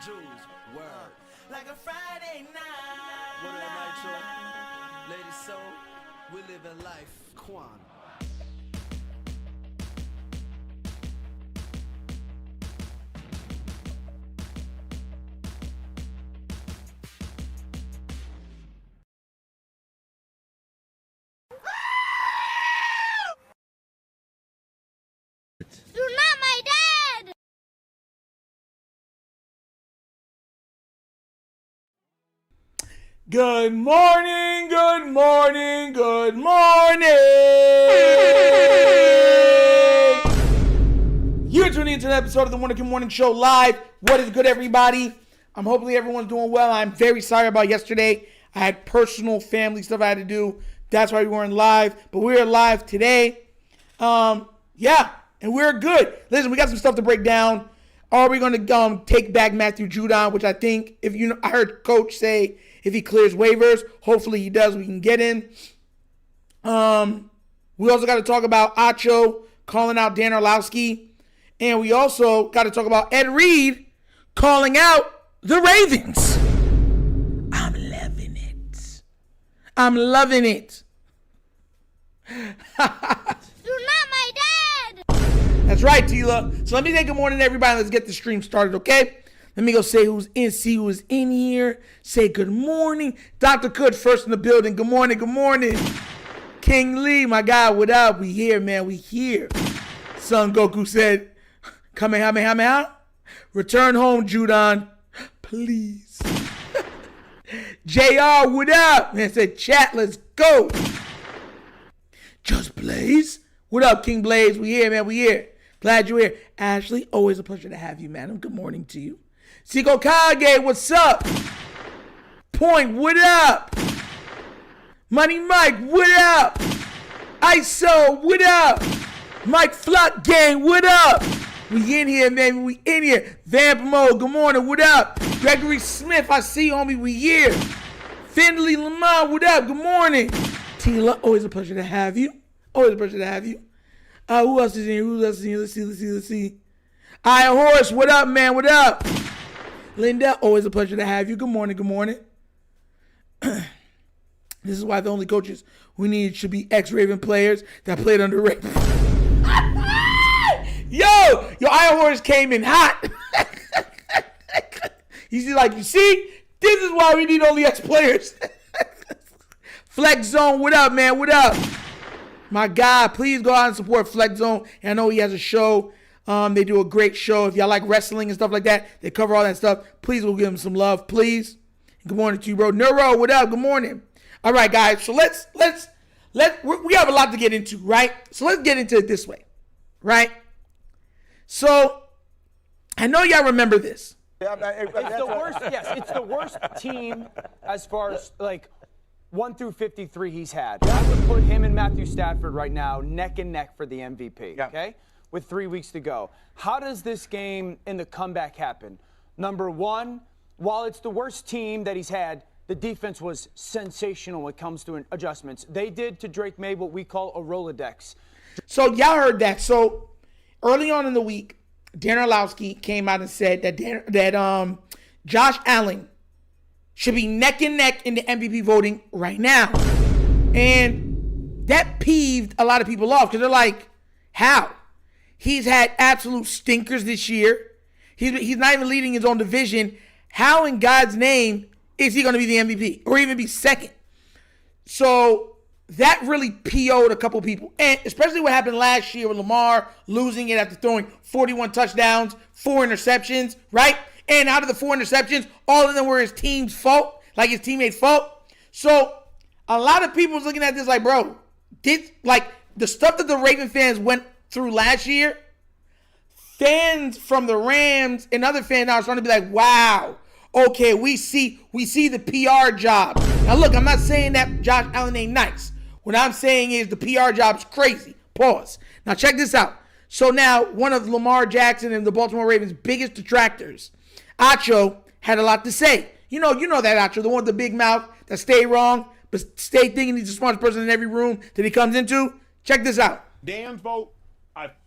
Jews, word. Like a Friday night. What up, Nitro? Lady Soul, we live in life. Quan. You're not my dad! Good morning, good morning, good morning! You're tuning into an episode of the Wunderkind Morning Show live. What is good, everybody? Hopefully everyone's doing well. I'm very sorry about yesterday. I had personal family stuff I had to do. That's why we weren't live. But we're live today. And we're good. Listen, we got some stuff to break down. Are we going to take back Matthew Judon, which I think, I heard Coach say if he clears waivers, hopefully he does, we can get in. We also got to talk about Acho calling out Dan Orlowski. And we also got to talk about Ed Reed calling out the Ravens. I'm loving it. I'm loving it. You're not my dad! That's right, Tila. So let me say good morning to everybody. Let's get the stream started, okay? Let me go say who's in, see who's in here. Say good morning. Dr. Good first in the building. Good morning, good morning. King Lee, my guy, what up? We here, man, we here. Son Goku said, Kamehameha. Return home, Judon. Please. JR, what up? Man said, chat, let's go. Just Blaze. What up, King Blaze? We here, man, we here. Glad you're here. Ashley, always a pleasure to have you, madam. Good morning to you. Siko Kage, what's up? Point, what up? Money Mike, what up? ISO, what up? Mike Flock Gang, what up? We in here, man, we in here. Vamp Mode, good morning, what up? Gregory Smith, I see you, homie, we here. Finley Lamont, what up? Good morning. Tila, always a pleasure to have you. Always a pleasure to have you. Who else is in here? Who else is in here? Let's see. I Horse, what up, man? What up? Linda, always a pleasure to have you. Good morning, good morning. This is why the only coaches we need should be ex-Raven players that played under Raven. Yo, I Horse came in hot. You see, this is why we need only ex-players. Flex Zone, what up, man? What up? My guy, please go out and support Flex Zone. And I know he has a show. They do a great show. If y'all like wrestling and stuff like that, they cover all that stuff. Please go give him some love, please. Good morning to you, bro. Neuro, what up? Good morning. All right, guys. So we have a lot to get into, right? So let's get into it this way, right? So I know y'all remember this. It's the worst. Yes, it's the worst team as far as 1 through 53 he's had. I would put him and Matthew Stafford right now neck and neck for the MVP. Yeah. Okay, with 3 weeks to go. How does this game in the comeback happen? Number one, while it's the worst team that he's had, the defense was sensational when it comes to adjustments. They did to Drake May what we call a Rolodex. So y'all heard that. So early on in the week, Dan Orlowski came out and said that Josh Allen should be neck and neck in the MVP voting right now. And that peeved a lot of people off because they're like, how? He's had absolute stinkers this year. He's not even leading his own division. How in God's name is he going to be the MVP or even be second? So that really PO'd a couple people. And especially what happened last year with Lamar losing it after throwing 41 touchdowns, 4 interceptions, right? And out of the 4 interceptions, all of them were his team's fault, like his teammates' fault. So a lot of people was looking at this like, bro, the stuff that the Raven fans went through last year, fans from the Rams and other fans now are starting to be like, wow, okay, we see the PR job. Now look, I'm not saying that Josh Allen ain't nice. What I'm saying is the PR job's crazy. Pause. Now check this out. So now one of Lamar Jackson and the Baltimore Ravens' biggest detractors, Acho, had a lot to say. You know that Acho, the one with the big mouth that stay wrong, but stay thinking he's the smartest person in every room that he comes into. Check this out. Dan's vote,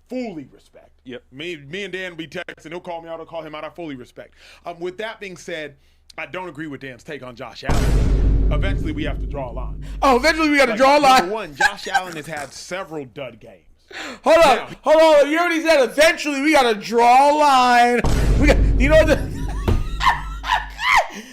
fully respect. Yep. Me and Dan will be texting. He'll call me out. I'll call him out. I fully respect. With that being said, I don't agree with Dan's take on Josh Allen. Eventually, we have to draw a line. Oh, eventually we got to draw a line. Number one, Josh Allen has had several dud games. Hold on. You already said eventually we got to draw a line. You know what?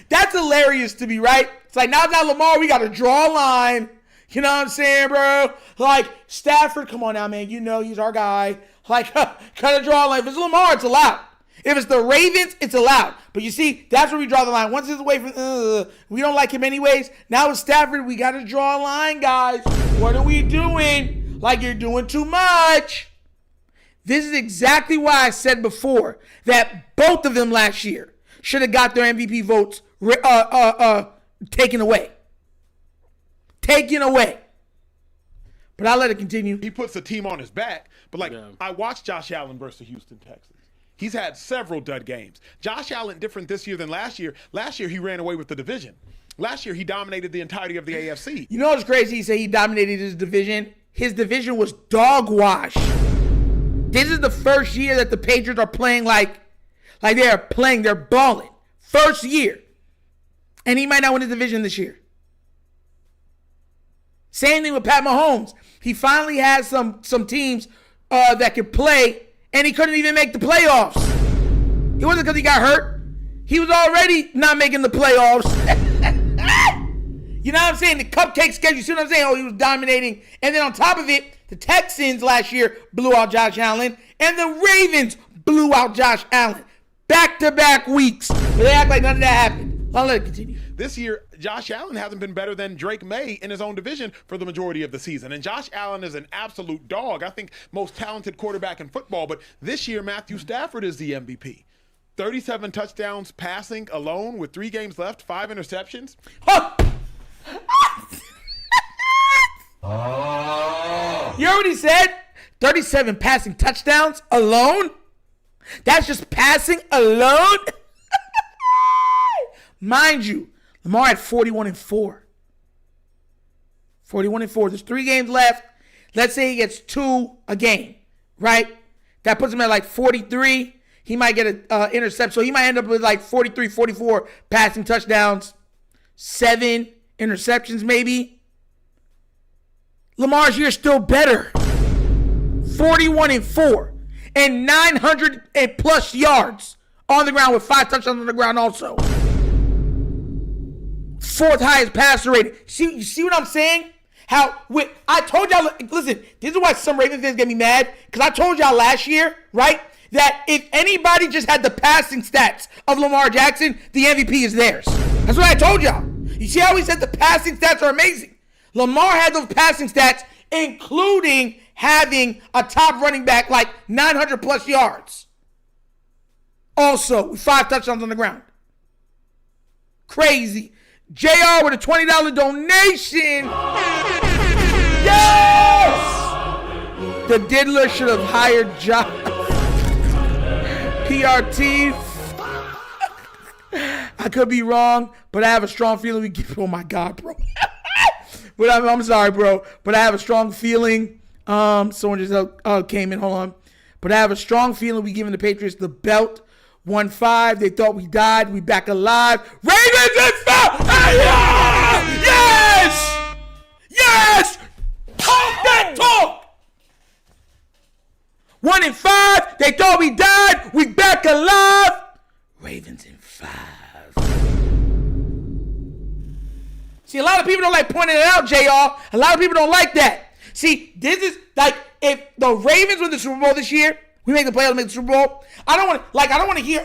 That's hilarious to me, right? It's like, now Lamar, we got to draw a line. You know what I'm saying, bro? Like, Stafford, come on now, man. You know he's our guy. Like, got to draw a line. If it's Lamar, it's allowed. If it's the Ravens, it's allowed. But you see, that's where we draw the line. Once it's away from, we don't like him anyways. Now with Stafford, we got to draw a line, guys. What are we doing? Like, you're doing too much. This is exactly why I said before that both of them last year should have got their MVP votes taken away. Taken away. But I'll let it continue. He puts the team on his back. But, I watched Josh Allen versus the Houston Texans. He's had several dud games. Josh Allen different this year than last year. Last year, he ran away with the division. Last year, he dominated the entirety of the AFC. You know what's crazy? He said he dominated his division. His division was dog wash. This is the first year that the Patriots are playing like they're balling. First year. And he might not win the division this year. Same thing with Pat Mahomes. He finally has some teams that could play, and he couldn't even make the playoffs. It wasn't because he got hurt. He was already not making the playoffs. You know what I'm saying? The cupcake schedule, you see what I'm saying? Oh, he was dominating. And then on top of it, the Texans last year blew out Josh Allen, and the Ravens blew out Josh Allen. Back-to-back weeks. But they act like none of that happened. I'll let it continue. This year, Josh Allen hasn't been better than Drake May in his own division for the majority of the season. And Josh Allen is an absolute dog. I think most talented quarterback in football. But this year, Matthew Stafford is the MVP. 37 touchdowns passing alone with 3 games left, 5 interceptions. You already said 37 passing touchdowns alone? That's just passing alone? Mind you, Lamar had 41-4. 41-4. There's 3 games left. Let's say he gets 2 a game, right? That puts him at like 43. He might get an interception. So he might end up with like 43, 44 passing touchdowns. 7 interceptions maybe. Lamar's year is still better. 41-4. And 900 and plus yards on the ground with 5 touchdowns on the ground also. 4th highest passer rating. You see what I'm saying? I told y'all, listen, this is why some Ravens fans get me mad, because I told y'all last year, right, that if anybody just had the passing stats of Lamar Jackson, the MVP is theirs. That's what I told y'all. You see how we said the passing stats are amazing? Lamar had those passing stats, including having a top running back like 900 plus yards. Also, with 5 touchdowns on the ground. Crazy. JR with a $20 donation. Yes! The diddler should have hired Josh. PRT. I could be wrong, but I have a strong feeling we get. Oh my God, bro. But I'm sorry, bro. But I have a strong feeling. Someone just came in. Hold on. But I have a strong feeling we giving the Patriots the belt. 1-5. They thought we died. We back alive. Ravens and foul. Yes! Yes! Talk that talk. 1-5. They thought we died. We back alive. Ravens in 5. See, a lot of people don't like pointing it out, JR. A lot of people don't like that. See, this is like if the Ravens win the Super Bowl this year, we make the playoffs, make the Super Bowl. I don't want to hear,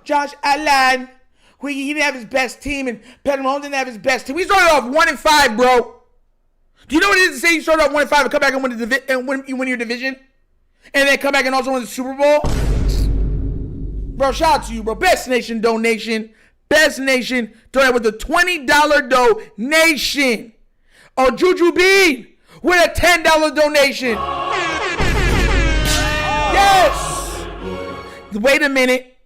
Josh Allen, he didn't have his best team, and Pat Mahomes didn't have his best team. We started off 1-5, bro. Do you know what it is to say you started off 1-5 and come back and win your division, and then come back and also win the Super Bowl? Bro, shout out to you, bro. Best Nation donation. Best Nation donate with a $20 donation. Oh, Juju Bean with a $10 donation. Yes. Wait a minute.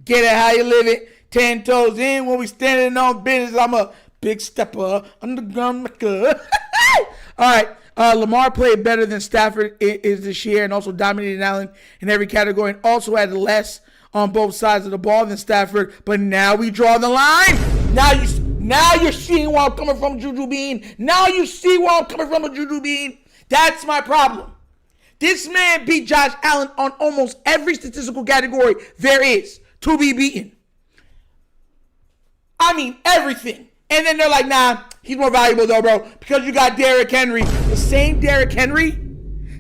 Get it how you live it. 10 toes in when we standing on business. I'm a big stepper. Underground maker. All right. Lamar played better than Stafford is this year and also dominated Allen in every category and also had less on both sides of the ball than Stafford. But now we draw the line. Now you're seeing where I'm coming from, Juju Bean. Now you see where I'm coming from, Juju Bean. That's my problem. This man beat Josh Allen on almost every statistical category there is to be beaten. I mean, everything. And then they're like, nah, he's more valuable though, bro, because you got Derrick Henry. The same Derrick Henry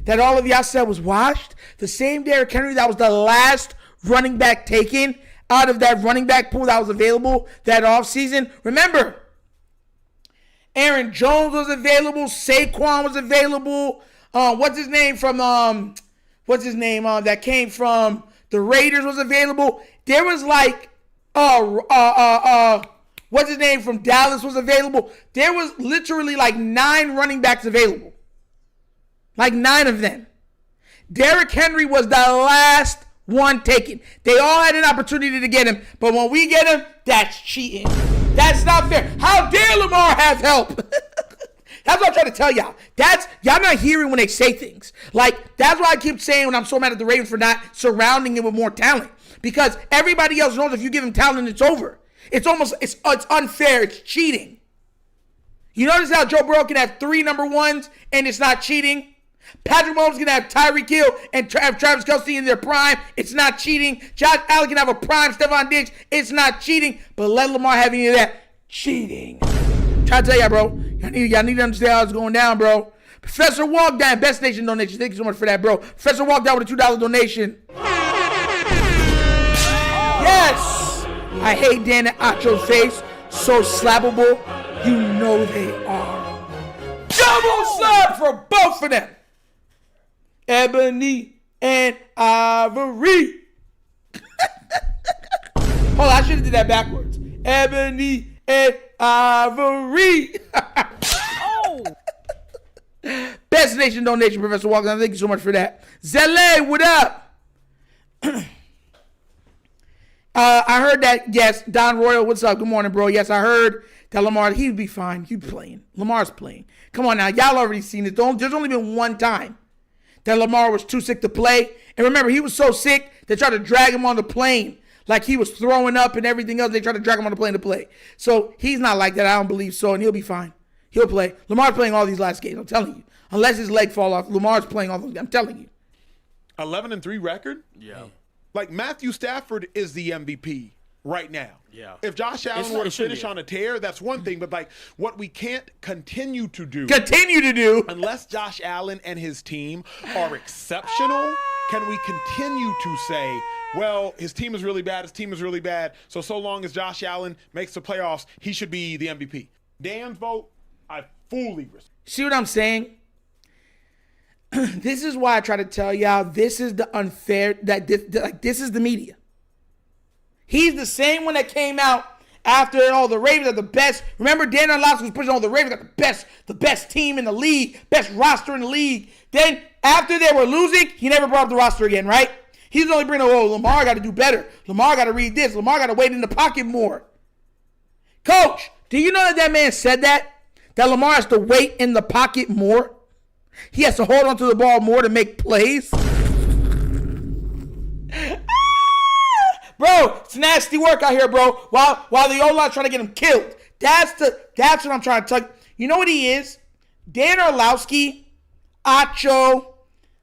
that all of y'all said was washed. The same Derrick Henry that was the last running back taken out of that running back pool that was available that offseason. Remember, Aaron Jones was available. Saquon was available. What's his name that came from the Raiders was available. There was like, what's his name from Dallas was available. There was literally like 9 running backs available. Like 9 of them. Derrick Henry was the last one taken. They all had an opportunity to get him, but when we get him, that's cheating. That's not fair. How dare Lamar have help? That's what I'm trying to tell y'all. Y'all not hearing when they say things. Like, that's why I keep saying when I'm so mad at the Ravens for not surrounding him with more talent. Because everybody else knows if you give him talent, it's over. It's unfair. It's cheating. You notice how Joe Burrow can have 3 number ones and it's not cheating? Patrick Mahomes can have Tyreek Hill and have Travis Kelce in their prime. It's not cheating. Josh Allen can have a prime Stephon Diggs. It's not cheating. But let Lamar have any of that. Cheating. Try to tell y'all, bro. Y'all need to understand how it's going down, bro. Professor Walkdown, Best Nation donation. Thank you so much for that, bro. Professor Walkdown with a $2 donation. Yes! I hate Dan and Acho's face. So slappable. You know they are. Double slap for both of them. Ebony and Ivory. Hold on, I should have did that backwards. Ebony and Ivory. Oh! Best Nation donation, Professor Walker. Thank you so much for that. Zele, what up? I heard that, yes, Don Royal, what's up? Good morning, bro. Yes, I heard that Lamar, he'd be fine. He'd playing. Lamar's playing. Come on now, y'all already seen it. There's only been one time that Lamar was too sick to play. And remember, he was so sick, they tried to drag him on the plane. Like he was throwing up and everything else. They tried to drag him on the plane to play. So he's not like that. I don't believe so. And he'll be fine. He'll play. Lamar's playing all these last games. I'm telling you. Unless his leg fall off, Lamar's playing all those. I'm telling you. 11-3 record? Yeah. Like Matthew Stafford is the MVP right now. Yeah. If Josh Allen were to finish on a tear, that's one thing. But like what we can't continue to do unless Josh Allen and his team are exceptional, can we continue to say, well, his team is really bad, so long as Josh Allen makes the playoffs, he should be the MVP. Dan's vote, I fully respect. See what I'm saying? This is why I try to tell y'all, this is the unfair, this is the media. He's the same one that came out after all the Ravens are the best. Remember, Dan Orlovsky was pushing all the Ravens got the best team in the league, best roster in the league. Then after they were losing, he never brought up the roster again, right? He's only bringing, Lamar got to do better. Lamar got to read this. Lamar got to wait in the pocket more. Coach, do you know that man said that? That Lamar has to wait in the pocket more? He has to hold on to the ball more to make plays? Bro, it's nasty work out here, bro. While the O-line trying to get him killed. That's what I'm trying to tell you. You know what he is? Dan Orlovsky, Acho,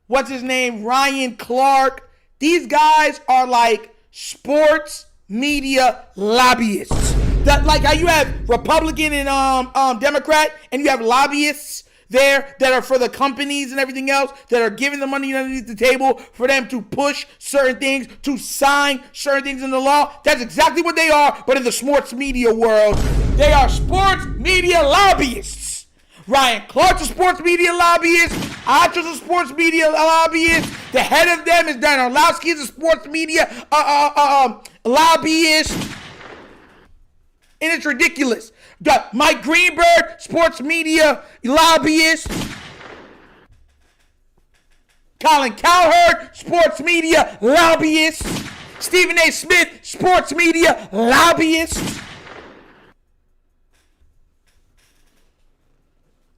what's his name? Ryan Clark. These guys are like sports media lobbyists. Like how you have Republican and Democrat, and you have lobbyists there that are for the companies and everything else that are giving the money underneath the table for them to push certain things, to sign certain things in the law. That's exactly what they are, but in the sports media world, they are sports media lobbyists. Ryan Clark's a sports media lobbyist. Acho's a sports media lobbyist. The head of them is Dan Orlovsky, is a sports media lobbyist. And it's ridiculous. Mike Greenberg, sports media lobbyist. Colin Cowherd, sports media lobbyist. Stephen A. Smith, sports media lobbyist.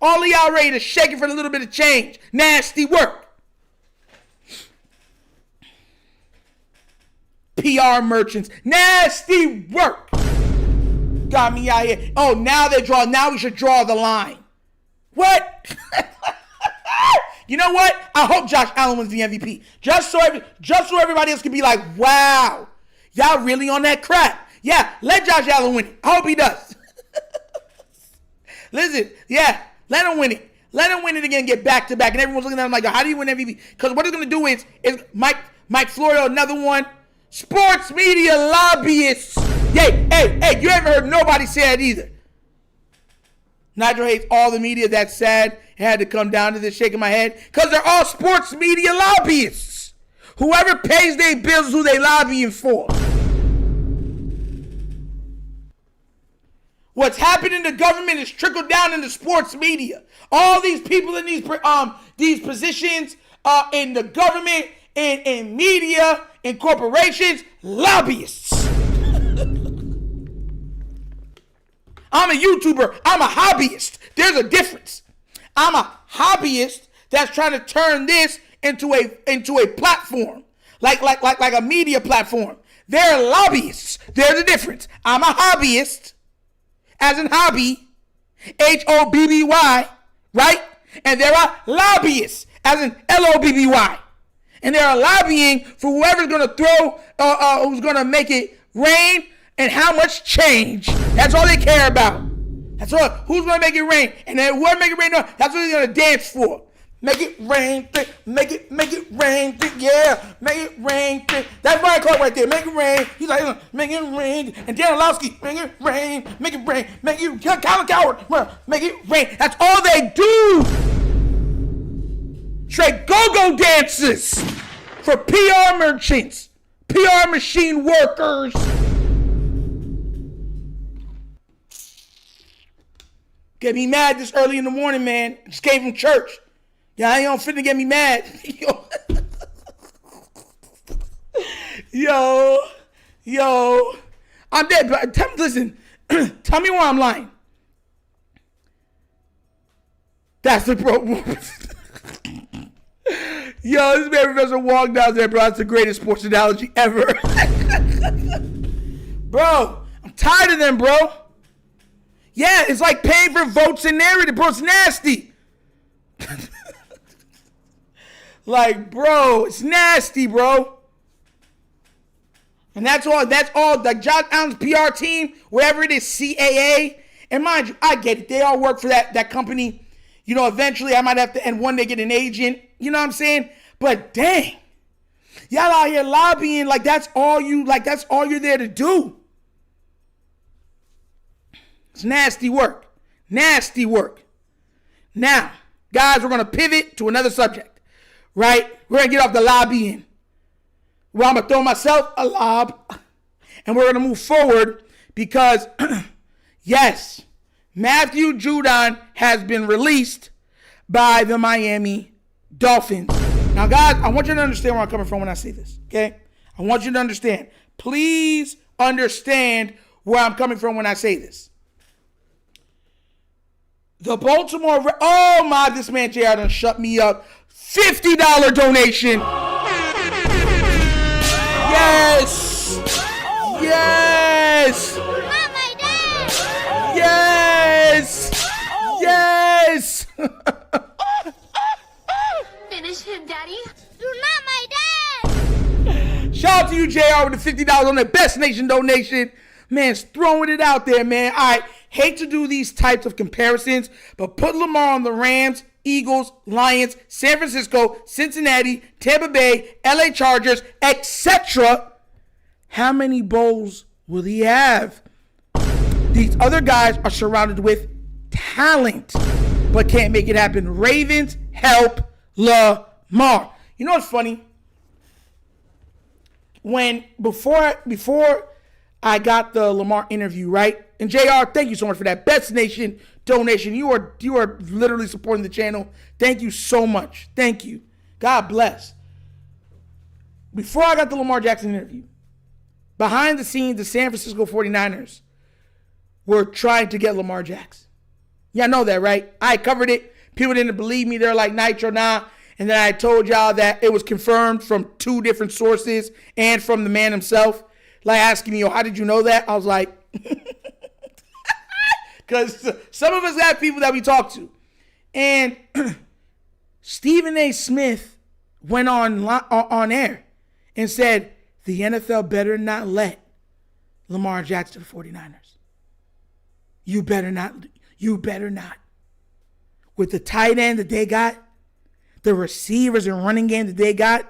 All of y'all ready to shake it for a little bit of change. Nasty work. PR merchants. Nasty work. Got me out here. Oh, now we should draw the line. What? You know what? I hope Josh Allen wins the MVP. Just so everybody else can be like, wow, y'all really on that crap. Yeah, let Josh Allen win it. I hope he does. Listen, yeah, let him win it. Let him win it again, get back to back. And everyone's looking at him like, how do you win MVP? Because what it's going to do is Mike Florio, another one. Sports media lobbyists. Hey, you haven't heard nobody say that either. Nigel hates all the media. That's sad. It had to come down to this, shaking my head. Because they're all sports media lobbyists. Whoever pays their bills is who they lobbying for. What's happened in the government is trickled down in the sports media. All these people in these positions in the government, in media, in corporations, lobbyists. I'm a YouTuber. I'm a hobbyist. There's a difference. I'm a hobbyist that's trying to turn this into a platform, like a media platform. They're lobbyists. There's a difference. I'm a hobbyist, as in hobby, HOBBY, right? And there are lobbyists, as in LOBBY. And they're lobbying for whoever's going to who's going to make it rain and how much change. That's all they care about. That's all. Who's going to make it rain? And then whoever make it rain, that's what they're going to dance for. Make it rain, make it rain, yeah, make it rain. That's Brian Clark right there. Make it rain. He's like, make it rain. And Dan Orlovsky, make it rain, make it rain, make it. Colin Coward, make it rain. That's all they do. Straight go-go dances for PR merchants, PR machine workers. Get me mad this early in the morning, man. Just came from church. Yeah, I ain't finna get me mad. Yo. I'm dead, but listen, tell me why I'm lying. That's the problem. Yo, this man Professor walked down there, bro. That's the greatest sports analogy ever. Bro, I'm tired of them, bro. Yeah, it's like paying for votes and narrative, bro. It's nasty. Like, bro, it's nasty, bro. And that's all. Like Josh Allen's PR team, whatever it is, CAA. And mind you, I get it. They all work for that company. You know, eventually I might have to, and one day get an agent. You know what I'm saying? But dang, y'all out here lobbying like that's all you're there to do. It's nasty work. Nasty work. Now, guys, we're going to pivot to another subject, right? We're going to get off the lobbying. Well, I'm going to throw myself a lob, and we're going to move forward because, yes, Matthew Judon has been released by the Miami Dolphins. Now, guys, I want you to understand where I'm coming from when I say this, okay? I want you to understand. Please understand where I'm coming from when I say this. The Baltimore, this man JR done shut me up. $50 donation. Yes. Yes. Not my dad. Yes. Yes. Finish him, Daddy. You're not my dad. Shout out to you, JR, with the $50 on the Best Nation donation. Man's throwing it out there, man. All right. Hate to do these types of comparisons, but put Lamar on the Rams, Eagles, Lions, San Francisco, Cincinnati, Tampa Bay, LA Chargers, etc. How many bowls will he have? These other guys are surrounded with talent, but can't make it happen. Ravens, help Lamar. You know what's funny? Before I got the Lamar interview, right? And JR, thank you so much for that Best Nation donation. You are literally supporting the channel. Thank you so much. Thank you. God bless. Before I got the Lamar Jackson interview, behind the scenes, the San Francisco 49ers were trying to get Lamar Jackson. Y'all know that, right? I covered it. People didn't believe me. They're like, Nitro, nah. And then I told y'all that it was confirmed from 2 different sources and from the man himself. Like asking me, how did you know that? I was like, because some of us have people that we talk to. And Stephen A. Smith went on air and said, the NFL better not let Lamar Jackson to the 49ers. You better not. You better not. With the tight end that they got, the receivers and running game that they got,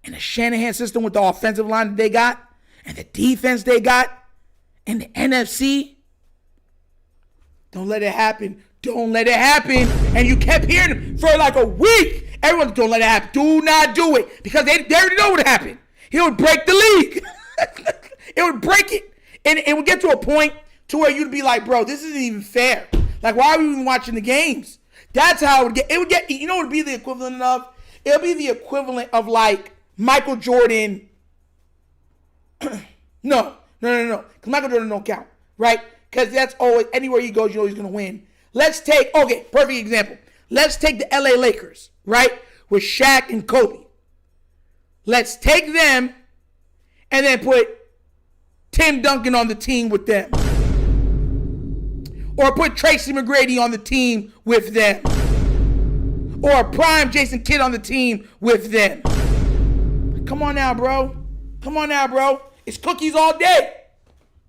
and the Shanahan system with the offensive line that they got, and the defense they got, and the NFC, don't let it happen. Don't let it happen. And you kept hearing for like a week. Everyone, don't let it happen. Do not do it. Because they already know what happened. He would break the league. It would break it. And it would get to a point to where you'd be like, bro, this isn't even fair. Like, why are we even watching the games? That's how it would get. It would get, you know what it would be the equivalent of? It would be the equivalent of like Michael Jordan. No. Because Michael Jordan don't count, right? Because that's always, anywhere he goes, you know he's going to win. Let's take, okay, perfect example. Let's take the LA Lakers, right? With Shaq and Kobe. Let's take them and then put Tim Duncan on the team with them. Or put Tracy McGrady on the team with them. Or prime Jason Kidd on the team with them. Come on now, bro. It's cookies all day.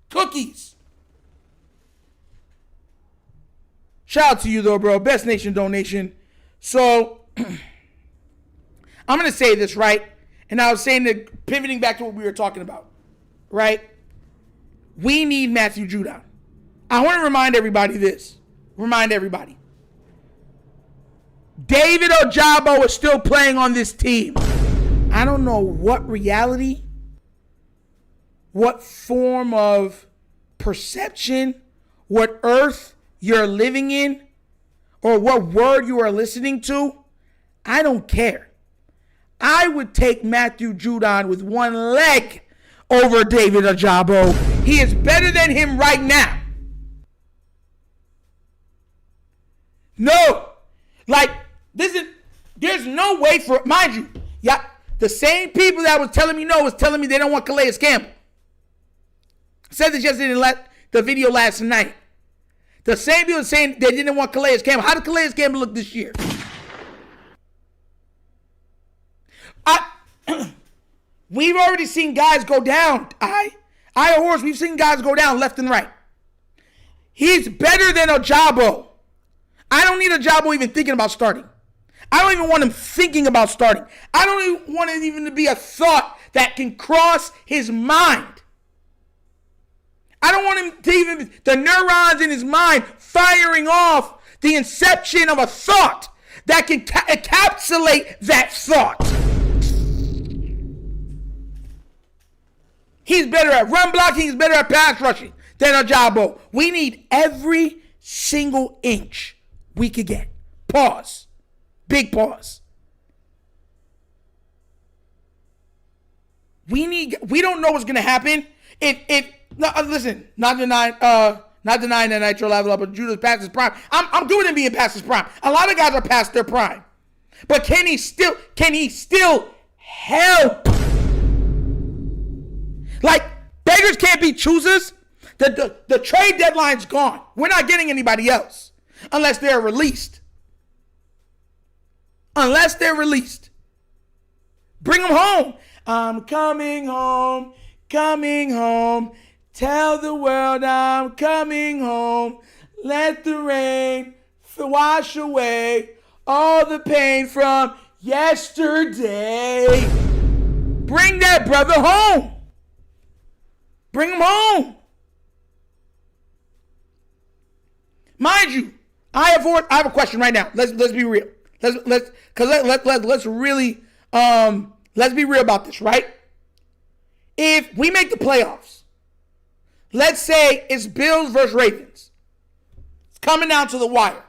Cookies. Shout out to you, though, bro. Best nation donation. So, I'm going to say this, right? And I was saying that, pivoting back to what we were talking about, right? We need Matthew Judon. I want to remind everybody this. David Ojabo is still playing on this team. I don't know what reality, what form of perception, what earth you're living in, or what word you are listening to. I don't care. I would take Matthew Judon with one leg over David Ojabo. He is better than him right now. No. Like, there's no way for, mind you, yeah, the same people that was telling me no was telling me they don't want Calais Campbell. I said this yesterday in the video last night. The same people saying they didn't want Calais Campbell. How did Calais Campbell look this year? We've already seen guys go down. We've seen guys go down left and right. He's better than Ojabo. I don't need Ojabo even thinking about starting. I don't even want him thinking about starting. I don't even want it even to be a thought that can cross his mind. I don't want him to even, the neurons in his mind firing off the inception of a thought that can encapsulate that thought. He's better at run blocking. He's better at pass rushing than Ojabo. We need every single inch we could get. Pause. Big pause. We don't know what's gonna happen. Listen, not denying that Nitro level up, but Judah's past his prime. I'm good with him being past his prime. A lot of guys are past their prime. But can he still help? Like, beggars can't be choosers. The trade deadline's gone. We're not getting anybody else unless they're released. Bring them home. I'm coming home. Tell the world I'm coming home. Let the rain wash away all the pain from yesterday. Bring that brother home. Bring him home. Mind you, I have a question right now. Let's be real. Let's really let's be real about this, right? If we make the playoffs, let's say it's Bills versus Ravens. It's coming down to the wire.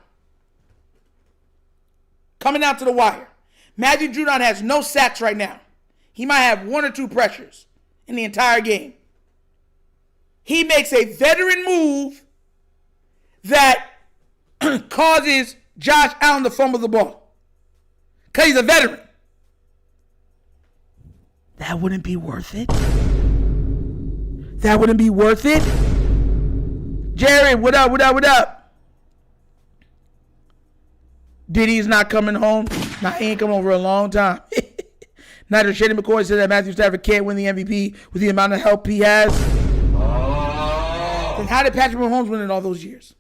Matthew Judon has no sacks right now. He might have 1 or 2 pressures in the entire game. He makes a veteran move that causes Josh Allen to fumble the ball because he's a veteran, that wouldn't be worth it. That wouldn't be worth it. Jared, what up, what up, what up? Diddy's not coming home. Nah, he ain't come home for a long time. Nigel Shady McCoy said that Matthew Stafford can't win the MVP with the amount of help he has. Then how did Patrick Mahomes win in all those years?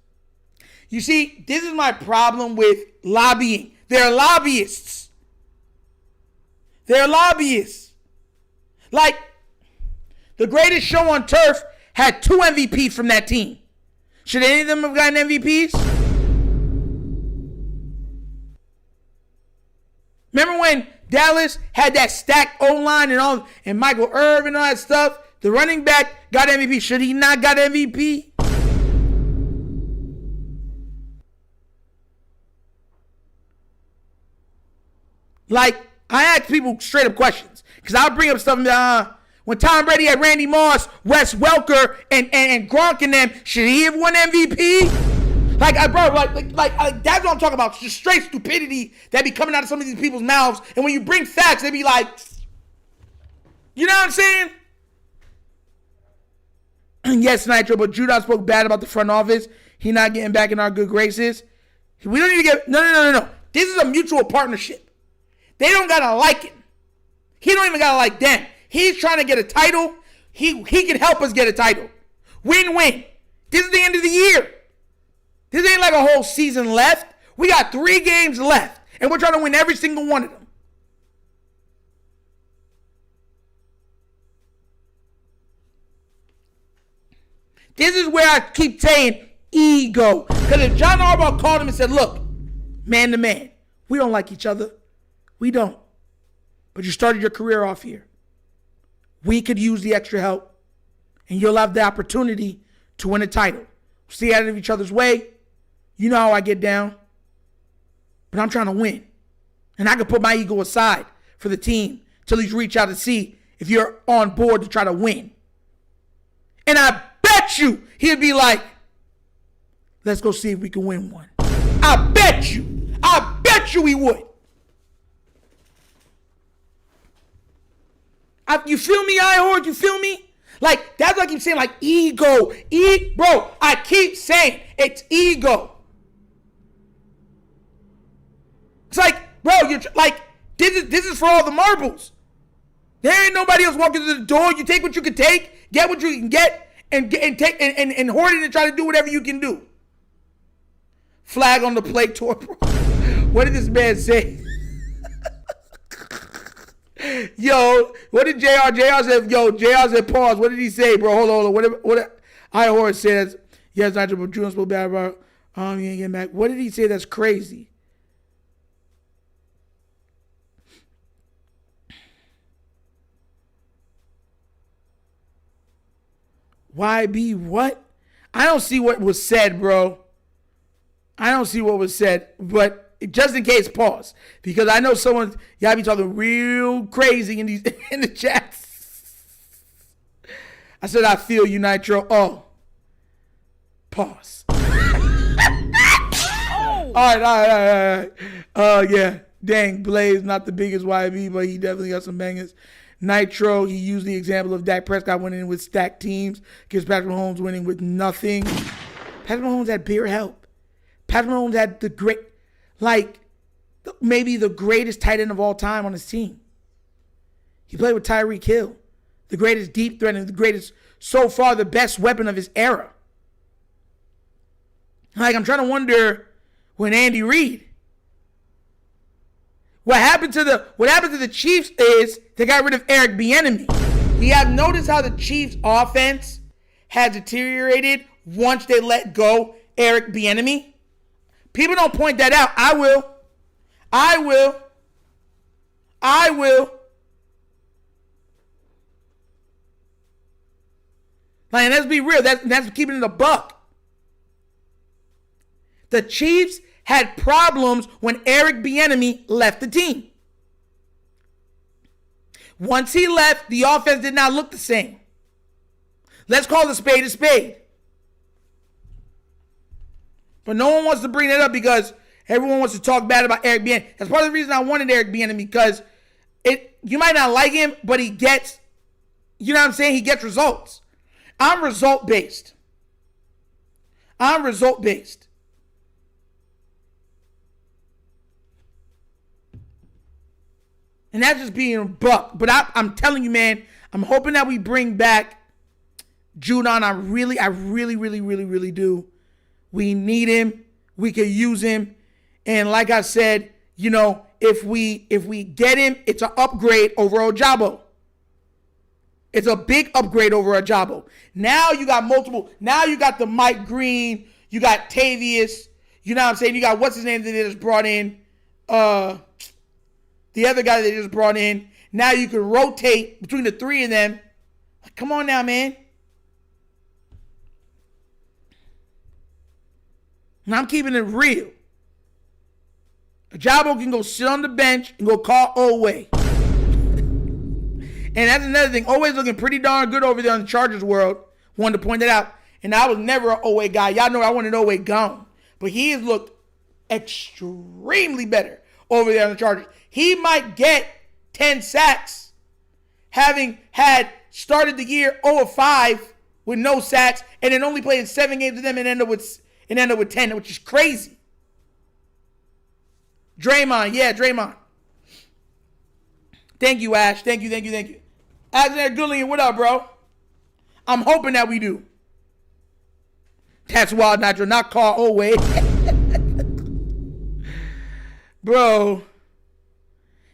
You see, this is my problem with lobbying. They're lobbyists. They're lobbyists. Like, the greatest show on turf had 2 MVPs from that team. Should any of them have gotten MVPs? Remember when Dallas had that stacked O-line and Michael Irvin and all that stuff? The running back got MVP. Should he not got MVP? Like, I ask people straight up questions. Because I'll bring up stuff when Tom Brady had Randy Moss, Wes Welker, and Gronk and them, should he have won MVP? Like, that's what I'm talking about. Just straight stupidity that be coming out of some of these people's mouths. And when you bring facts, they be like, you know what I'm saying? Yes, Nitro, but Judon spoke bad about the front office. He not getting back in our good graces. We don't need to get, no. This is a mutual partnership. They don't gotta like it. He don't even gotta like them. He's trying to get a title. He can help us get a title. Win-win. This is the end of the year. This ain't like a whole season left. We got 3 games left, and we're trying to win every single one of them. This is where I keep saying ego. Because if John Harbaugh called him and said, look, man to man, we don't like each other. We don't. But you started your career off here. We could use the extra help, and you'll have the opportunity to win a title. Stay out of each other's way. You know how I get down. But I'm trying to win. And I can put my ego aside for the team till he's reach out to see if you're on board to try to win. And I bet you he'd be like, let's go see if we can win one. I bet you he would. You feel me, I-Horde? You feel me? Like, that's what I keep saying, like, ego. Bro, I keep saying it's ego. It's like, bro, you're like, this is for all the marbles. There ain't nobody else walking through the door. You take what you can take, get what you can get, and take and hoard it and try to do whatever you can do. Flag on the play tour, bro. What did this man say? Yo, what did JR? JR said, pause. What did he say, bro? Hold on. What I-Horde says, yes, Nigel, but June spoke bad about, you ain't getting back. What did he say that's crazy? YB, what? I don't see what was said, bro. I don't see what was said, but just in case, pause. Because I know y'all be talking real crazy in the chats. I said, I feel you, Nitro. Oh. Pause. All right. Yeah. Dang, Blaze, not the biggest YB, but he definitely got some bangers. Nitro, he used the example of Dak Prescott winning with stacked teams against Patrick Mahomes winning with nothing. Patrick Mahomes had bigger help. Patrick Mahomes had maybe the greatest tight end of all time on his team. He played with Tyreek Hill, the greatest deep threat and so far the best weapon of his era. Like, I'm trying to wonder when Andy Reid. What happened to the Chiefs is they got rid of Eric Bieniemy. You have noticed how the Chiefs' offense has deteriorated once they let go Eric Bieniemy? People don't point that out. I will. Like, let's be real. That's keeping it a buck. The Chiefs had problems when Eric Bieniemy left the team. Once he left, the offense did not look the same. Let's call a spade a spade. But no one wants to bring that up because everyone wants to talk bad about Eric Bieniemy. That's part of the reason I wanted Eric Bieniemy, because you might not like him, but he gets, you know what I'm saying? He gets results. I'm result based. And that's just being a buck. But I'm telling you, man, I'm hoping that we bring back Judon. I really do. We need him. We could use him. And like I said, you know, if we get him, it's an upgrade over Ojabo. It's a big upgrade over Ojabo. Now you got multiple. Now you got the Mike Green. You got Tavius. You know what I'm saying? You got what's his name that they just brought in? The other guy that they just brought in. Now you can rotate between the three of them. Come on now, man. And I'm keeping it real. Ojabo can go sit on the bench and go call Oweh. And that's another thing. Oweh's looking pretty darn good over there in the Chargers world. Wanted to point that out. And I was never an Oweh guy. Y'all know I wanted Oweh gone. But he has looked extremely better over there in the Chargers. He might get 10 sacks, having had started the year 0-5 with no sacks, and then only playing 7 games with them and end up with 10, which is crazy. Draymond. Thank you, Ash. Thank you. Alexander Goodling, what up, bro? I'm hoping that we do. That's wild, Nitro. Not call Oweh. Bro.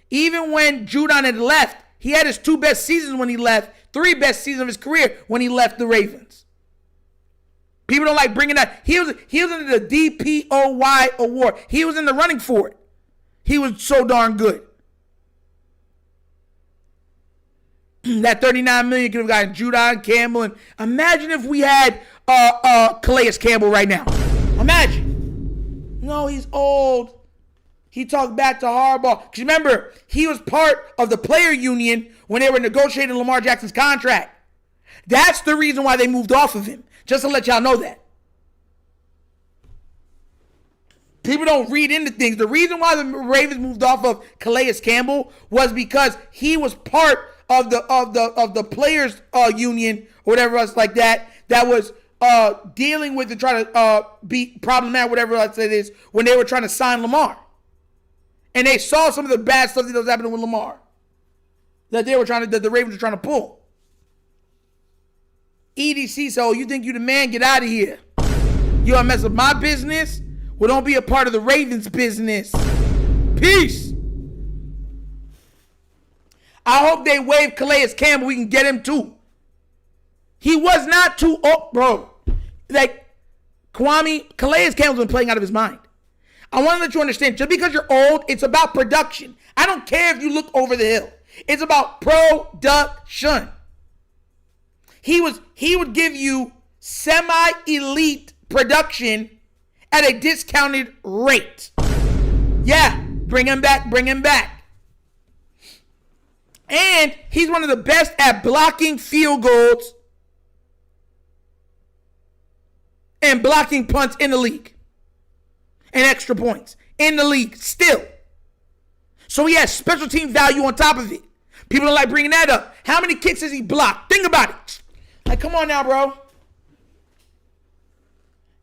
Even when Judon had left, he had his 2 best seasons when he left, 3 best seasons of his career when he left the Ravens. People don't like bringing that. He was in the DPOY award. He was in the running for it. He was so darn good. That $39 million could have gotten Judon, Campbell, and imagine if we had Calais Campbell right now. Imagine. No, he's old. He talked back to Harbaugh. Because remember, he was part of the player union when they were negotiating Lamar Jackson's contract. That's the reason why they moved off of him. Just to let y'all know that. People don't read into things. The reason why the Ravens moved off of Calais Campbell was because he was part of the players union or whatever else like that was dealing with and trying to be problematic, whatever else it is, when they were trying to sign Lamar. And they saw some of the bad stuff that was happening with Lamar that the Ravens were trying to pull. EDC said, "Oh, you think you the man? Get out of here. You want to mess up my business? Well, don't be a part of the Ravens business. Peace." I hope they waive Calais Campbell. We can get him too. He was not too old, bro. Like, Kwame, Calais Campbell's been playing out of his mind. I want to let you understand, just because you're old, it's about production. I don't care if you look over the hill. It's about production. He would give you semi-elite production at a discounted rate. Yeah, bring him back. And he's one of the best at blocking field goals and blocking punts in the league. And extra points in the league still. So he has special team value on top of it. People don't like bringing that up. How many kicks has he blocked? Think about it. Like, come on now, bro.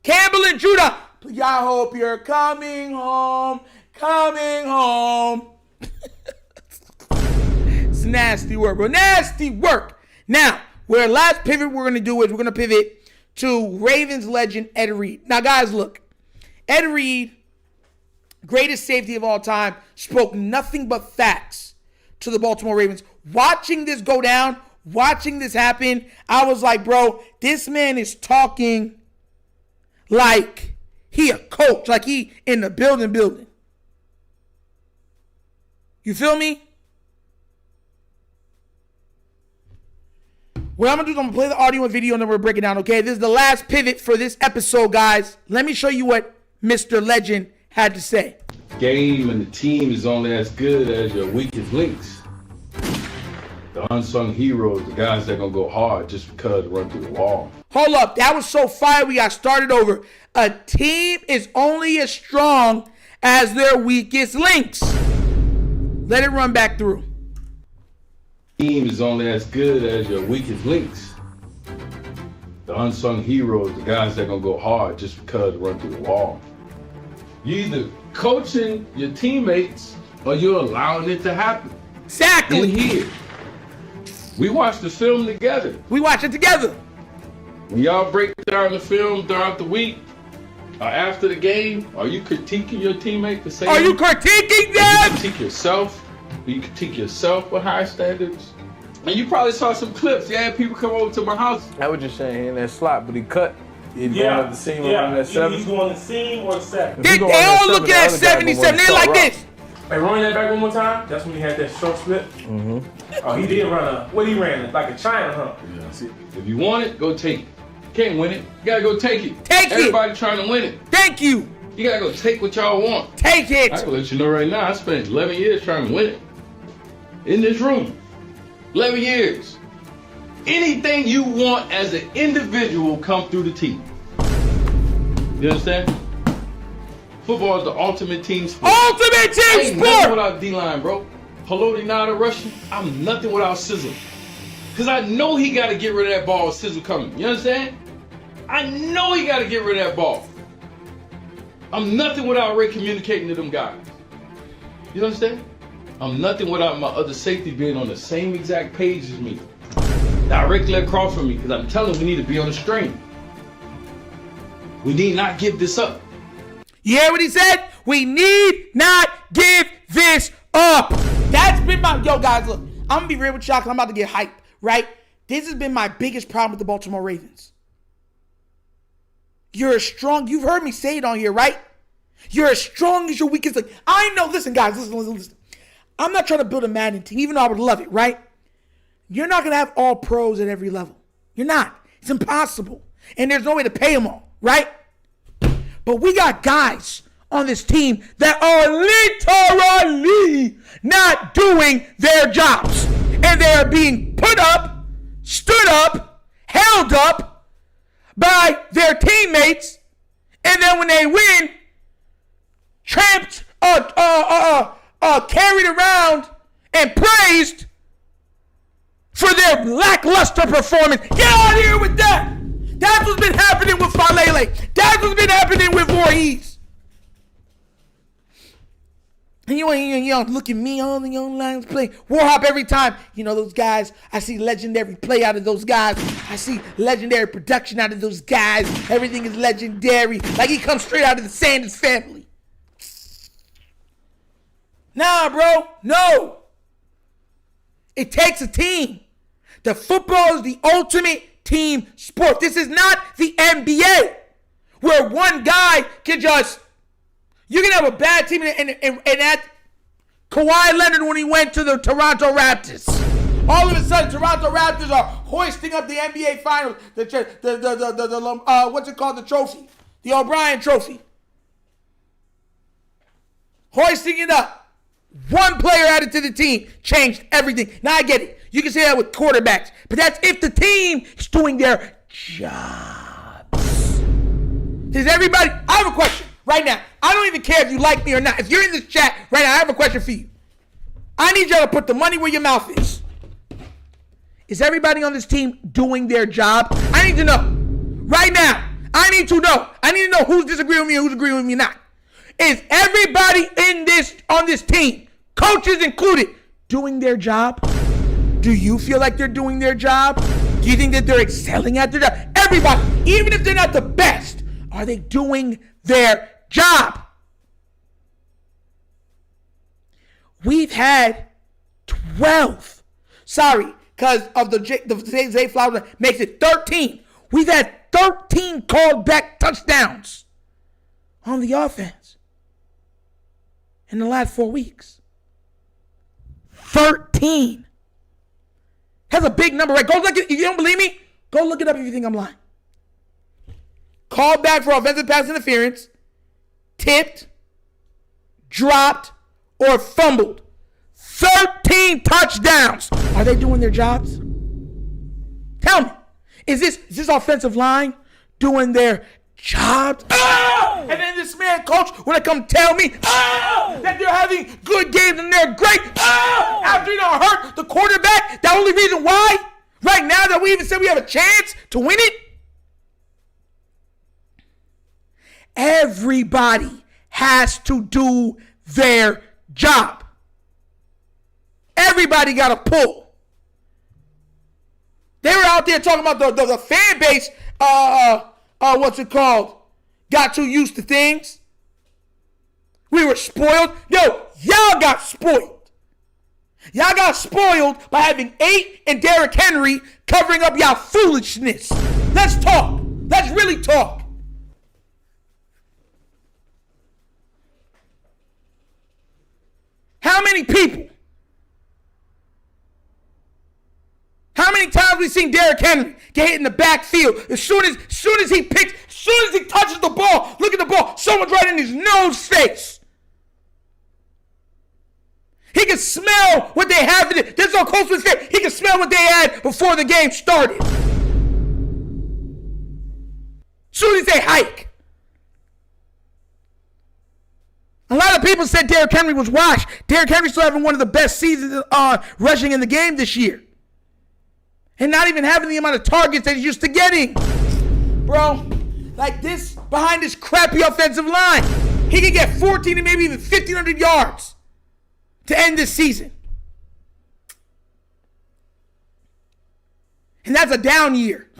Campbell and Judon. I hope you're coming home. It's nasty work, bro. Nasty work. Now, where last pivot we're going to do is we're going to pivot to Ravens legend Ed Reed. Now, guys, look. Ed Reed, greatest safety of all time, spoke nothing but facts to the Baltimore Ravens. Watching this go down, watching this happen, I was like, bro, this man is talking like he a coach, like he in the building. You feel me? What I'm going to do is I'm going to play the audio and video and then we're breaking down, okay? This is the last pivot for this episode, guys. Let me show you what Mr. Legend had to say. Game and the team is only as good as your weakest links. The The unsung heroes, the guys that gonna go hard just because run through the wall. Hold up. That was so fire. We got started over. A team is only as strong as their weakest links. Let it run back through. Team is only as good as your weakest links. The unsung heroes, the guys that gonna go hard just because run through the wall. You either coaching your teammates or you're allowing it to happen. Exactly. In here. We watch the film together. We watch it together. When y'all break down the film throughout the week or after the game, are you critiquing your teammate the same? Are you critiquing them? You critique yourself. You critique yourself with high standards. And you probably saw some clips. You had people come over to my house. I was just saying he in that slot, but he cut. He's going Yeah, up the seam around that 7. He's going the seam or the 7. They all looking at 77. They're like this. Hey, run that back one more time. That's when he had that short split. Oh, he did run what he ran? Like a China, huh? Yeah, see, if you want it, go take it. Can't win it. You gotta go take it. Take it. Everybody trying to win it. Thank you. You gotta go take what y'all want. Take I it. can let you know right now, I spent 11 years trying to win it. In this room. 11 years. Anything you want as an individual come through the team. You understand? Football is the ultimate team sport. Ultimate team Ain't nothing sport. without D-line, bro. Haloti Nada rushing, I'm nothing without Sizzle. Because I know he got to get rid of that ball with Sizzle coming. You understand? I know he got to get rid of that ball. I'm nothing without Ray communicating to them guys. You understand? I'm nothing without my other safety being on the same exact page as me. Directly across from me, because I'm telling we need to be on the string. We need not give this up. You hear what he said? We need not give this up. That's been my... Yo, guys, look. I'm going to be real with y'all because I'm about to get hyped, right? This has been my biggest problem with the Baltimore Ravens. You're as strong... You've heard me say it on here, right? You're as strong as your weakest link. I know... Listen, guys. Listen. I'm not trying to build a Madden team, even though I would love it, right? You're not going to have all pros at every level. You're not. It's impossible. And there's no way to pay them all, right? But we got guys on this team that are literally not doing their jobs. And they are being put up, stood up, held up by their teammates. And then when they win, tramped, carried around and praised for their lackluster performance. Get out of here with that. That's what's been happening with Falele. That's what's been happening with Voorhees. And you look at me on the lines play. Warhop every time. You know, those guys, I see legendary play out of those guys. I see legendary production out of those guys. Everything is legendary. Like he comes straight out of the Sanders family. Nah, bro. No. It takes a team. The football is the ultimate team sport. This is not the NBA where one guy can just... You can have a bad team and at Kawhi Leonard when he went to the Toronto Raptors. All of a sudden, Toronto Raptors are hoisting up the NBA Finals. What's it called? The trophy. The O'Brien Trophy. Hoisting it up. One player added to the team changed everything. Now I get it. You can say that with quarterbacks. But that's if the team is doing their jobs. Does everybody... I have a question right now. I don't even care if you like me or not. If you're in this chat right now, I have a question for you. I need y'all to put the money where your mouth is. Is everybody on this team doing their job? I need to know. Right now. I need to know. I need to know who's disagreeing with me and who's agreeing with me not. Is everybody on this team, coaches included, doing their job? Do you feel like they're doing their job? Do you think that they're excelling at their job? Everybody, even if they're not the best, are they doing their job? We've had 12. Sorry, because of the Zay Flowers makes it 13. We've had 13 called back touchdowns on the offense in the last 4 weeks. 13. That's a big number, right? Go look at it. If you don't believe me, go look it up if you think I'm lying. Called back for offensive pass interference, tipped, dropped, or fumbled. 13 touchdowns. Are they doing their jobs? Tell me. Is this offensive line doing their jobs? Oh! And then this man, coach, when they come tell me that they're having good games and they're great after you don't hurt the quarterback, the only reason why right now that we even said we have a chance to win it? Everybody has to do their job. Everybody got to pull. They were out there talking about the fan base, what's it called? Got too used to things. We were spoiled. Yo, y'all got spoiled. Y'all got spoiled by having 8 and Derrick Henry covering up y'all foolishness. Let's talk. Let's really talk. How many people? How many times we seen Derrick Henry get hit in the backfield? As soon as he picks, as soon as he touches the ball, look at the ball, someone's right in his nose face. He can smell what they have in it. They're so close to his face. He can smell what they had before the game started. As soon as they hike. A lot of people said Derrick Henry was washed. Derrick Henry still having one of the best seasons rushing in the game this year. And not even having the amount of targets that he's used to getting. Bro, like this, behind this crappy offensive line, he could get 14 and maybe even 1,500 yards to end this season. And that's a down year.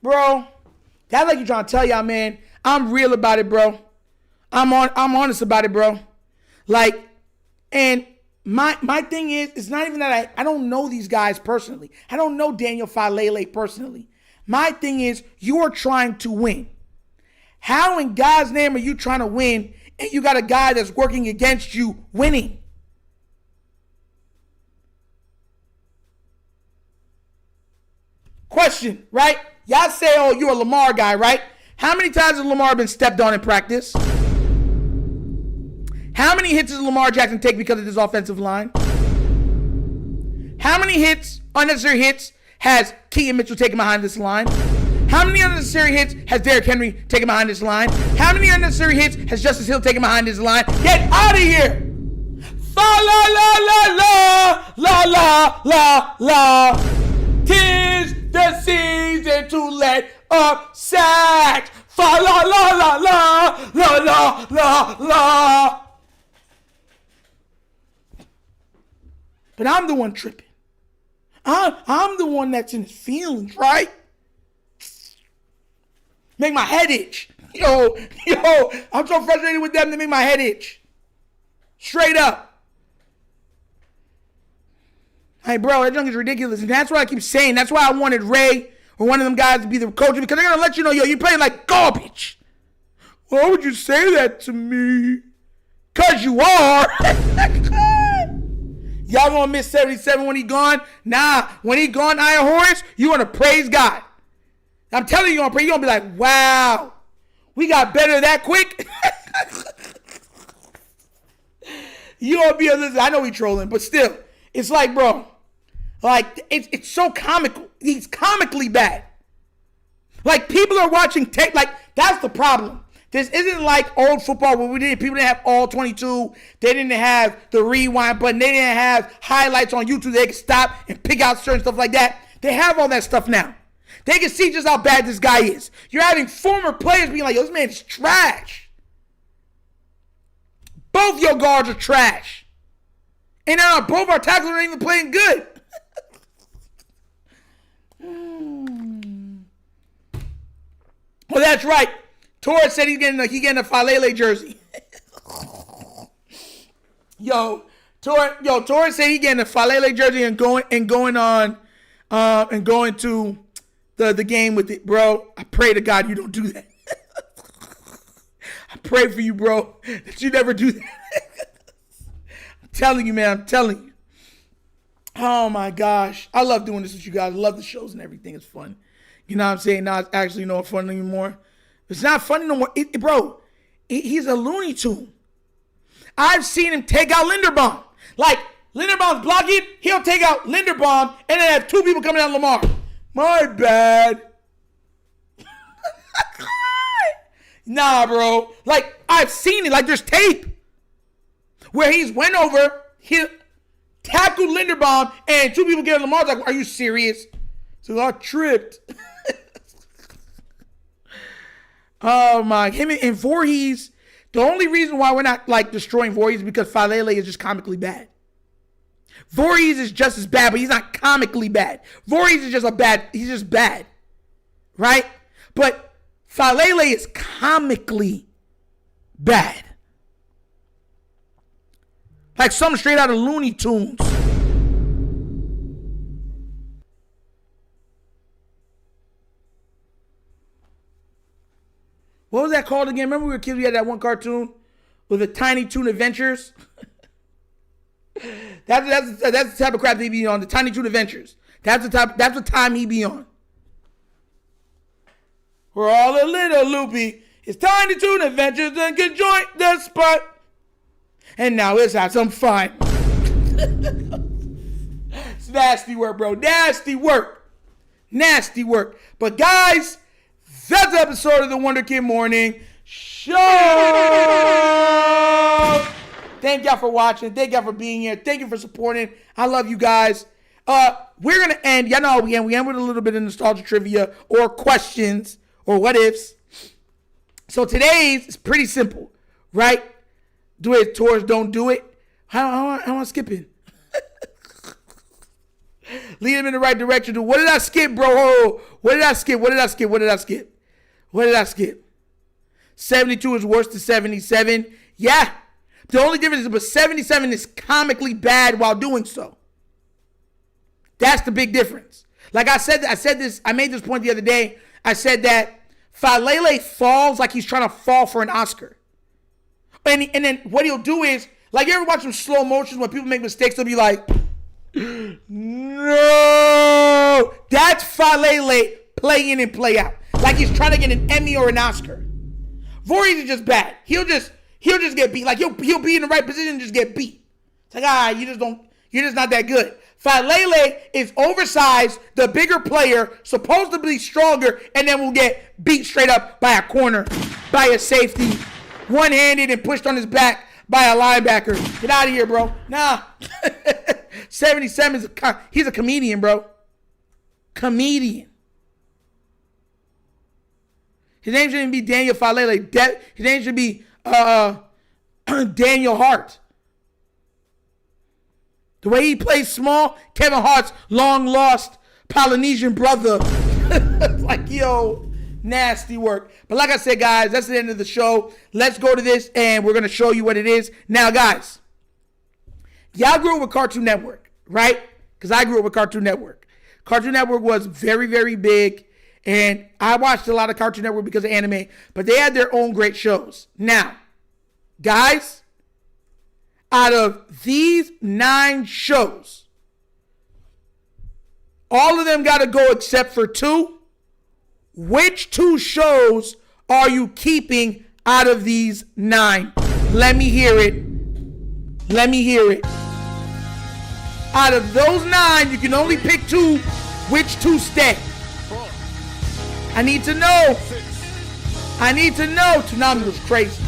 Bro, that's like you trying to tell y'all, man, I'm real about it, bro. I'm honest about it, bro. Like, and my thing is, it's not even that I don't know these guys personally. I don't know Daniel Falele personally. My thing is, you are trying to win. How in God's name are you trying to win and you got a guy that's working against you winning? Question, right? Y'all say, oh, you're a Lamar guy, right? How many times has Lamar been stepped on in practice? How many hits does Lamar Jackson take because of this offensive line? How many hits, unnecessary hits, has Keaton Mitchell taken behind this line? How many unnecessary hits has Derrick Henry taken behind this line? How many unnecessary hits has Justice Hill taken behind this line? Get out of here! Fa la la la la la la la. 'Tis the season to let up sacks. Fa la la la la la la la la. But I'm the one tripping. I'm the one that's in his feelings, right? Make my head itch. Yo, I'm so frustrated with them, they make my head itch. Straight up. Hey, bro, that junk is ridiculous. And that's what I keep saying. That's why I wanted Ray or one of them guys to be the coach, because they're going to let you know, yo, you're playing like garbage. Why would you say that to me? Because you are. Y'all going to miss 77 when he gone? Nah, when he gone, Iron Horse, you going to praise God. I'm telling you, you're going to be like, wow, we got better that quick? You going to be I know we trolling, but still, it's like, bro, like, it's so comical. He's comically bad. Like, people are watching tape. Like, that's the problem. This isn't like old football where people didn't have all 22. They didn't have the rewind button. They didn't have highlights on YouTube. They could stop and pick out certain stuff like that. They have all that stuff now. They can see just how bad this guy is. You're having former players being like, yo, this man's trash. Both your guards are trash. And now both our tackles aren't even playing good. Well, that's right. Torres said he's getting a Falele jersey. Torres said he's getting a Falele jersey and going to the game with it, bro. I pray to God you don't do that. I pray for you, bro, that you never do that. I'm telling you, man. I'm telling you. Oh my gosh, I love doing this with you guys. I love the shows and everything. It's fun. You know what I'm saying? Now it's actually not fun anymore. It's not funny no more. Bro, he's a Looney Tune. I've seen him take out Linderbaum. Like, Linderbaum's blocking, he'll take out Linderbaum and then have two people coming out Lamar. My bad. Nah, bro. Like, I've seen it. Like, there's tape where he's went over, he tackled Linderbaum, and two people get on Lamar. Like, are you serious? So I tripped. Oh, my. Him and Voorhees, the only reason why we're not, like, destroying Voorhees is because Falele is just comically bad. Voorhees is just as bad, but he's not comically bad. Voorhees is he's just bad. Right? But Falele is comically bad. Like something straight out of Looney Tunes. What was that called again? Remember we were kids, we had that one cartoon with the Tiny Toon Adventures? That's the type of crap they be on, the Tiny Toon Adventures. That's the time he be on. We're all a little loopy. It's Tiny Toon Adventures and can join the spot. And now let's have some fun. It's nasty work, bro. Nasty work. Nasty work. But guys, that's the episode of the Wunderkind Morning Show. Thank y'all for watching. Thank y'all for being here. Thank you for supporting. I love you guys. We're going to end. Y'all know we end with a little bit of nostalgia trivia or questions or what ifs. So today's is pretty simple, right? Do it, tours, don't do it. How am I skipping? Lead them in the right direction. What did I skip, bro? Oh, what did I skip? 72 is worse than 77. Yeah. The only difference is, but 77 is comically bad while doing so. That's the big difference. Like I made this point the other day. I said that Falele falls like he's trying to fall for an Oscar. And then what he'll do is, like, you ever watch some slow motions when people make mistakes, they'll be like, no. That's Falele play in and play out. Like he's trying to get an Emmy or an Oscar. Voorhees is just bad. He'll just get beat. Like he'll be in the right position and just get beat. It's like, you're just not that good. Falele is oversized, the bigger player, supposed to be stronger, and then will get beat straight up by a corner, by a safety, one-handed and pushed on his back by a linebacker. Get out of here, bro. Nah. 77 he's a comedian, bro. Comedian. His name shouldn't be Daniel Falele. His name should be Daniel Hart. The way he plays small, Kevin Hart's long-lost Polynesian brother. Like, yo, nasty work. But like I said, guys, that's the end of the show. Let's go to this, and we're going to show you what it is. Now, guys, y'all grew up with Cartoon Network, right? Because I grew up with Cartoon Network. Cartoon Network was very, very big, and I watched a lot of Cartoon Network because of anime, but they had their own great shows. Now, guys, out of these 9 shows, all of them got to go except for 2. Which 2 shows are you keeping out of these 9? Let me hear it. Out of those 9, you can only pick 2. Which 2 stay? I need to know. Tsunami was crazy.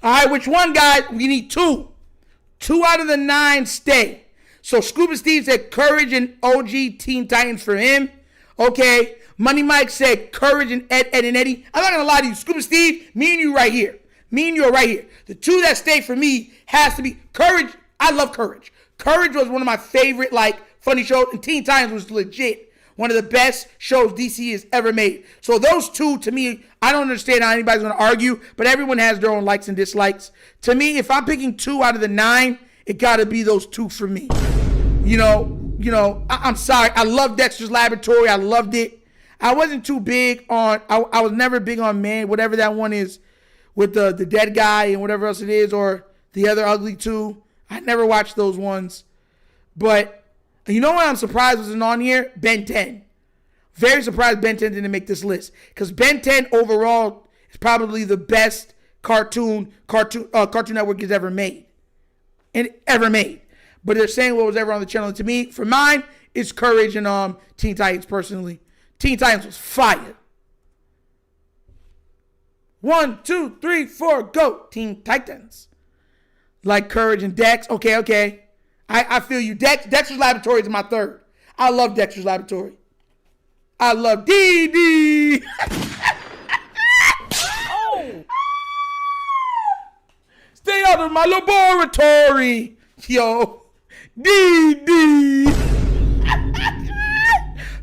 All right, which one, guys? We need 2. 2 out of the 9 stay. So Scuba Steve said Courage and OG Teen Titans for him. Okay. Money Mike said Courage and Ed, and Eddie. I'm not going to lie to you. Scuba Steve, me and you right here. The 2 that stay for me has to be Courage. I love Courage. Courage was one of my favorite, like, funny shows. And Teen Titans was legit one of the best shows DC has ever made. So those 2, to me, I don't understand how anybody's going to argue, but everyone has their own likes and dislikes. To me, if I'm picking 2 out of the 9, it got to be those 2 for me. You know, I'm sorry. I love Dexter's Laboratory. I loved it. I wasn't too big on, I was never big on Man, whatever that one is with the dead guy and whatever else it is, or the other ugly two. I never watched those ones. But you know what I'm surprised wasn't on here? Ben 10. Very surprised Ben 10 didn't make this list. Because Ben 10 overall is probably the best Cartoon Network has ever made. But they're saying what was ever on the channel. And to me, for mine, it's Courage and Teen Titans personally. Teen Titans was fire. 1, 2, 3, 4, go. Teen Titans. Like Courage and Dex. Okay. I feel you. Dexter's Laboratory is my third. I love Dexter's Laboratory. I love DD. Stay out of my laboratory. Yo. DD.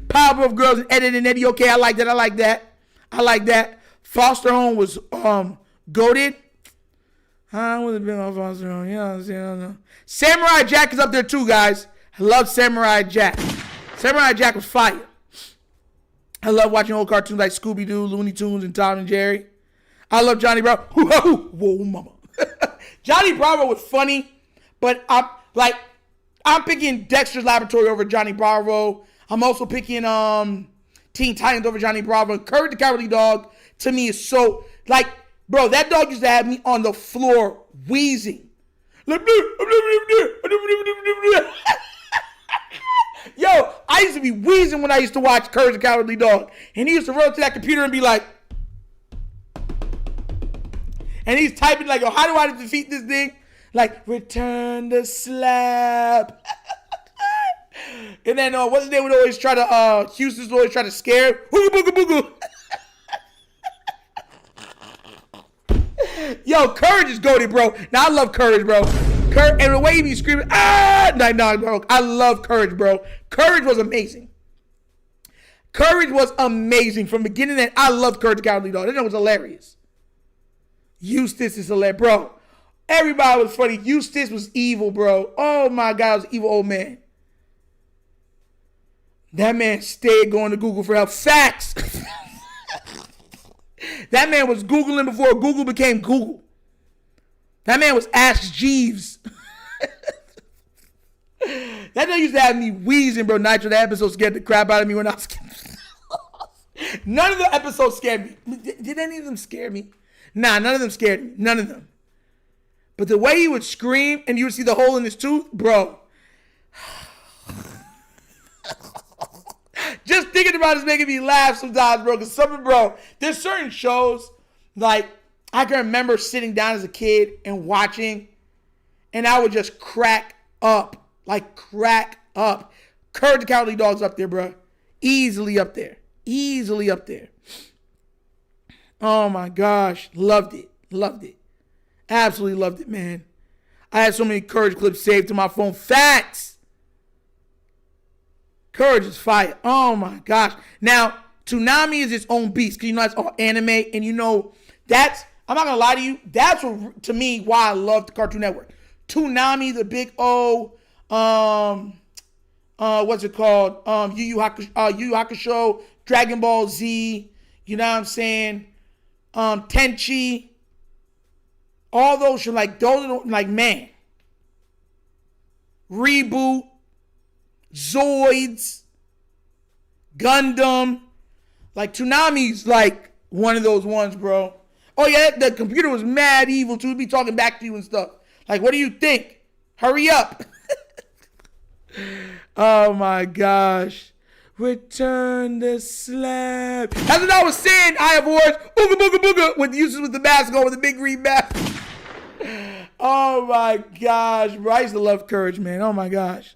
Powerpuff Girls and Ed and Eddie. Okay, I like that. Foster Home was goated. I would have been on Foster Home. Yeah. Samurai Jack is up there too, guys. I love Samurai Jack. Samurai Jack was fire. I love watching old cartoons like Scooby-Doo, Looney Tunes, and Tom and Jerry. I love Johnny Bravo. Whoa, mama. Johnny Bravo was funny, but I'm picking Dexter's Laboratory over Johnny Bravo. I'm also picking Teen Titans over Johnny Bravo. Courage the Cowardly Dog, to me, is so, bro, that dog used to have me on the floor wheezing. Yo, I used to be wheezing when I used to watch Courage the Cowardly Dog. And he used to run to that computer and be like, and he's typing like, how do I defeat this thing? Like, return the slap. And then what's his name would always try to, Houston's would always try to scare him. Hooga booga booga. Yo, Courage is goated, bro. Now I love Courage, bro. And the way he be screaming, bro. I love Courage, bro. Courage was amazing. Courage was amazing from beginning to end. I love Courage the Cowardly Dog. That was hilarious. Eustace is hilarious, bro. Everybody was funny. Eustace was evil, bro. Oh my God, he was an evil old man. That man stayed going to Google for help. Facts. That man was Googling before Google became Google. That man was Ask Jeeves. That man used to have me wheezing, bro. Nitro, that episode scared the crap out of me when I was None of the episodes scared me. Did any of them scare me? Nah, none of them scared me. None of them. But the way he would scream and you would see the hole in his tooth, bro. Just thinking about it is making me laugh sometimes, bro. Because there's certain shows, like, I can remember sitting down as a kid and watching, and I would just crack up. Like, crack up. Courage the Cowardly Dog's up there, bro. Easily up there. Oh, my gosh. Loved it. Absolutely loved it, man. I had so many Courage clips saved to my phone. Facts. Courage is fire. Oh, my gosh. Now, Toonami is its own beast, because, it's all anime, and, that's... I'm not going to lie to you. That's, what, to me, why I love the Cartoon Network. Toonami, the big O, what's it called? Yu Yu Hakusho, Dragon Ball Z, you know what I'm saying? Tenchi. All those are man. Reboot, Zoids, Gundam. Toonami's one of those ones, bro. Oh, yeah, the computer was mad evil, too. It'd be talking back to you and stuff. What do you think? Hurry up. Oh, my gosh. Return the slap. That's what I was saying, I have words. Ooga booga booga. With the mask on, with the big green mask. Oh, my gosh, bro. I used to love Courage, man. Oh, my gosh.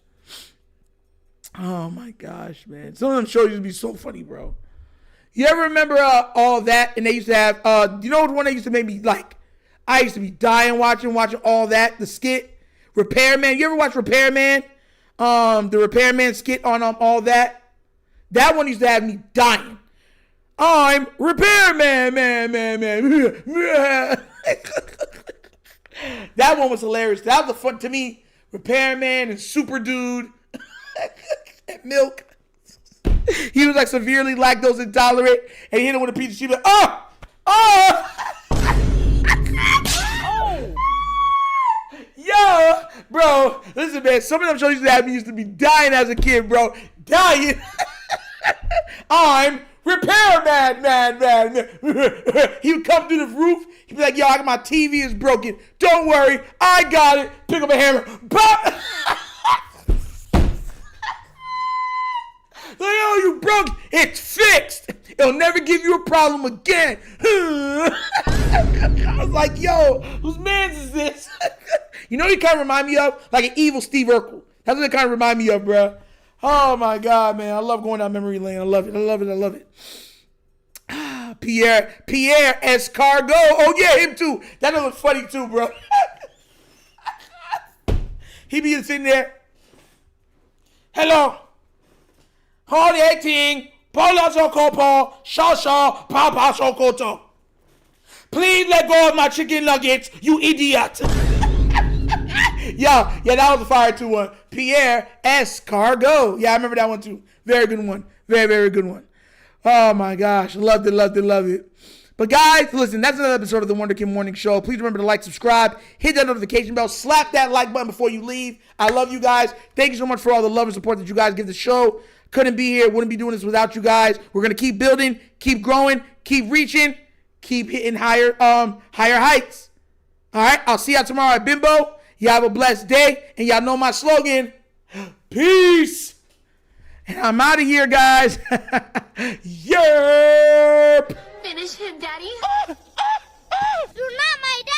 Oh, my gosh, man. Some of them shows used to be so funny, bro. You ever remember all that? And they used to have, you know what one that used to make me I used to be dying watching all that. The skit, Repairman. You ever watch Repairman? The Repairman skit on all that. That one used to have me dying. I'm Repairman, man. That one was hilarious. That was the fun to me. Repairman and Super Dude. and milk. He was like severely lactose intolerant, and he hit him with a piece of shit. Like, oh! Yo, bro, listen, man. Some of them shows used to have me used to be dying as a kid, bro. Dying. I'm repairman, man. He would come through the roof. He'd be like, yo, my TV is broken. Don't worry. I got it. Pick up a hammer. But like, oh, you broke. It's fixed. It'll never give you a problem again. I was like, yo, whose man's is this? You know what he kind of remind me of? Like an evil Steve Urkel. That's what it kind of remind me of, bro. Oh, my God, man. I love going down memory lane. I love it. Pierre Escargot. Oh, yeah, him too. That looks funny too, bro. He be sitting there. Hello. Holy 18. Paula Sokopo. Shasha. Papa Sokoto. Please let go of my chicken nuggets, you idiot. Yeah, that was a fire 2-1. Pierre Escargot. Yeah, I remember that one too. Very good one. Very, very good one. Oh my gosh. Loved it. But guys, listen, that's another episode of the Wunderkind Morning Show. Please remember to like, subscribe, hit that notification bell, slap that like button before you leave. I love you guys. Thank you so much for all the love and support that you guys give the show. Couldn't be here, wouldn't be doing this without you guys. We're going to keep building, keep growing, keep reaching, keep hitting higher heights. All right, I'll see y'all tomorrow at Bimbo. Y'all have a blessed day, and y'all know my slogan, peace. And I'm out of here, guys. Yerp. Finish him, Daddy. You're not my dad.